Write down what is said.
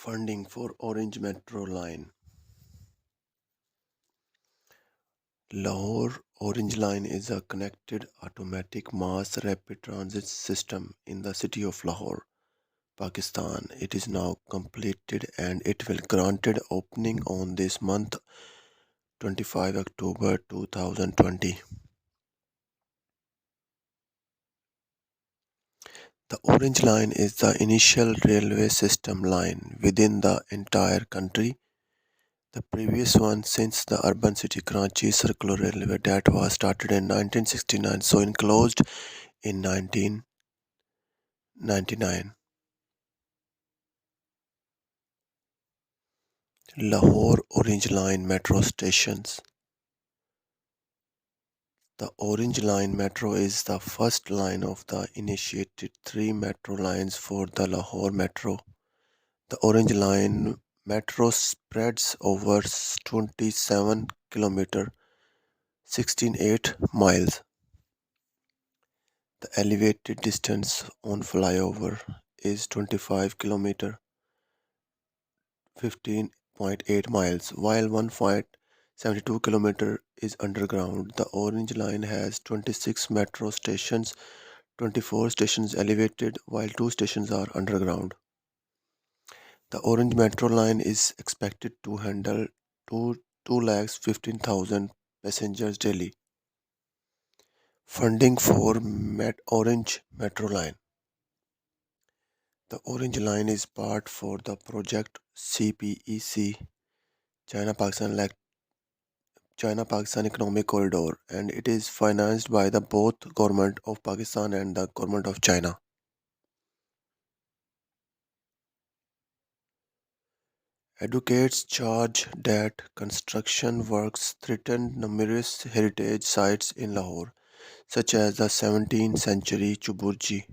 Funding for Orange Metro Line. Lahore Orange Line is a connected automatic mass rapid transit system in the city of Lahore, Pakistan. It is now completed and it will granted opening on this month 25 October 2020. The Orange Line is the initial railway system line within the entire country. The previous one since the urban city Karachi Circular Railway that was started in 1969 so enclosed in 1999. Lahore Orange Line metro stations. The Orange Line metro is the first line of the initiated three metro lines for the Lahore metro. The Orange Line metro spreads over 27 km 16.8 miles. The elevated distance on flyover is 25 km 15.8 miles, while 1.72 km is underground. The Orange Line has 26 metro stations, 24 stations elevated, while 2 stations are underground. The Orange Metro Line is expected to handle 215,000 passengers daily. Funding for Orange Metro Line. The Orange Line is part for the project CPEC China Pakistan Economic Corridor, and it is financed by the both government of Pakistan and the government of China. Advocates charge that construction works threaten numerous heritage sites in Lahore, such as the 17th century Chuburji